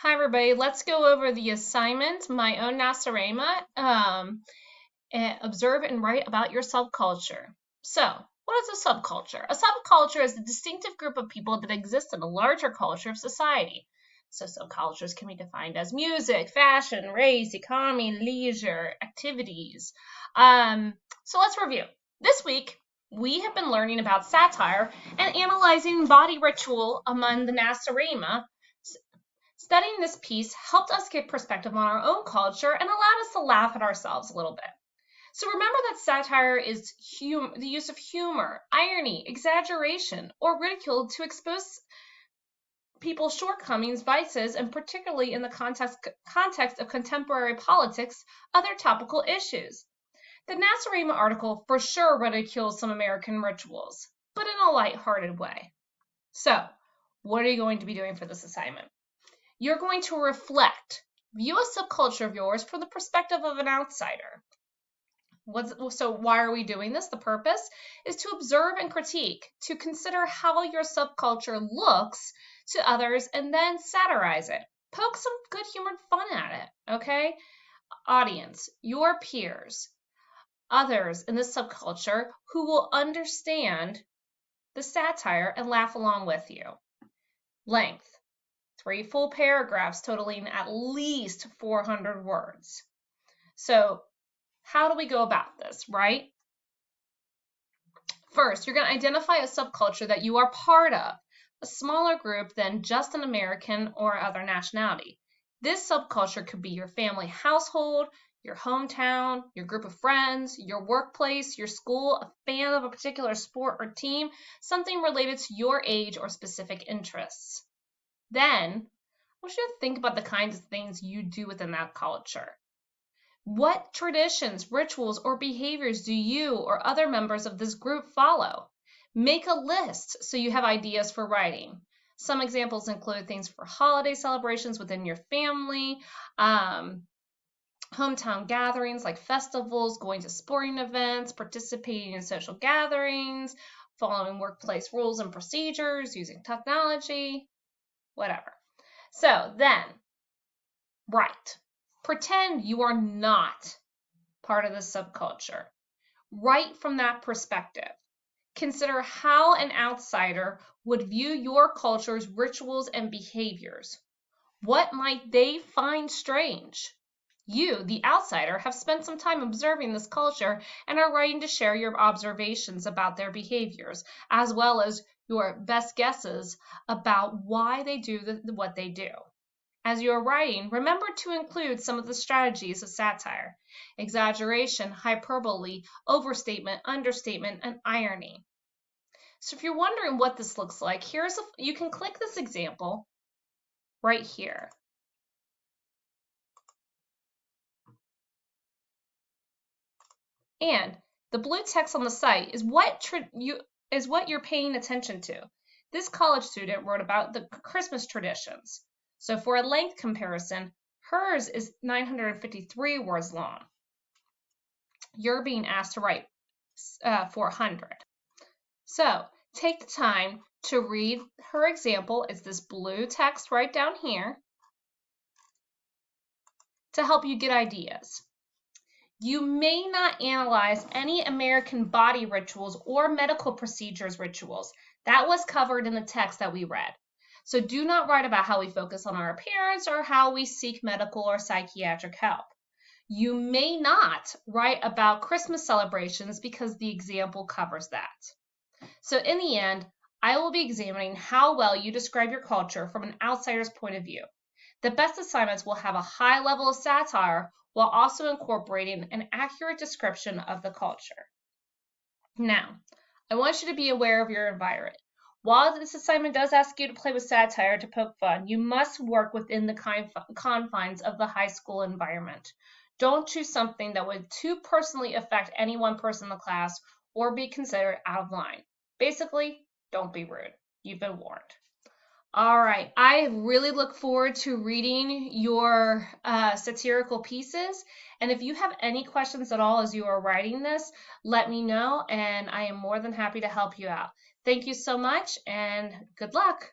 Hi everybody, let's go over the assignment, my own Nacirema, and observe and write about your subculture. So, what is a subculture? A subculture is a distinctive group of people that exist in a larger culture of society. So subcultures can be defined as music, fashion, race, economy, leisure, activities. So let's review. This week, we have been learning about satire and analyzing body ritual among the Nacirema. Studying this piece helped us get perspective on our own culture and allowed us to laugh at ourselves a little bit. So remember that satire is the use of humor, irony, exaggeration, or ridicule to expose people's shortcomings, vices, and particularly in the context of contemporary politics, other topical issues. The Nacirema article for sure ridicules some American rituals, but in a light-hearted way. So, what are you going to be doing for this assignment? You're going to reflect, view a subculture of yours from the perspective of an outsider. So why are we doing this? The purpose is to observe and critique, to consider how your subculture looks to others and then satirize it. Poke some good humored fun at it, okay? Audience, your peers, others in this subculture who will understand the satire and laugh along with you. Length. 3 full paragraphs totaling at least 400 words. So how do we go about this, right? First, you're going to identify a subculture that you are part of, a smaller group than just an American or other nationality. This subculture could be your family household, your hometown, your group of friends, your workplace, your school, a fan of a particular sport or team, something related to your age or specific interests. Then, I want you to think about the kinds of things you do within that culture. What traditions, rituals, or behaviors do you or other members of this group follow? Make a list so you have ideas for writing. Some examples include things for holiday celebrations within your family, hometown gatherings like festivals, going to sporting events, participating in social gatherings, following workplace rules and procedures, using technology, whatever. So then, write. Pretend you are not part of the subculture. Write from that perspective. Consider how an outsider would view your culture's rituals and behaviors. What might they find strange? You, the outsider, have spent some time observing this culture and are writing to share your observations about their behaviors, as well as your best guesses about why they do what they do. As you are writing, remember to include some of the strategies of satire: exaggeration, hyperbole, overstatement, understatement, and irony. So if you're wondering what this looks like, you can click this example right here. And the blue text on the site is what you're paying attention to. This college student wrote about the Christmas traditions. So for a length comparison, hers is 953 words long. You're being asked to write 400. So take the time to read her example. It's this blue text right down here to help you get ideas. You may not analyze any American body rituals or medical procedures rituals. That was covered in the text that we read. So do not write about how we focus on our appearance or how we seek medical or psychiatric help. You may not write about Christmas celebrations because the example covers that. So in the end, I will be examining how well you describe your culture from an outsider's point of view. The best assignments will have a high level of satire while also incorporating an accurate description of the culture. Now, I want you to be aware of your environment. While this assignment does ask you to play with satire to poke fun, you must work within the confines of the high school environment. Don't choose something that would too personally affect any one person in the class or be considered out of line. Basically, don't be rude. You've been warned. All right, I really look forward to reading your satirical pieces. And if you have any questions at all as you are writing this, let me know, and I am more than happy to help you out. Thank you so much, and good luck.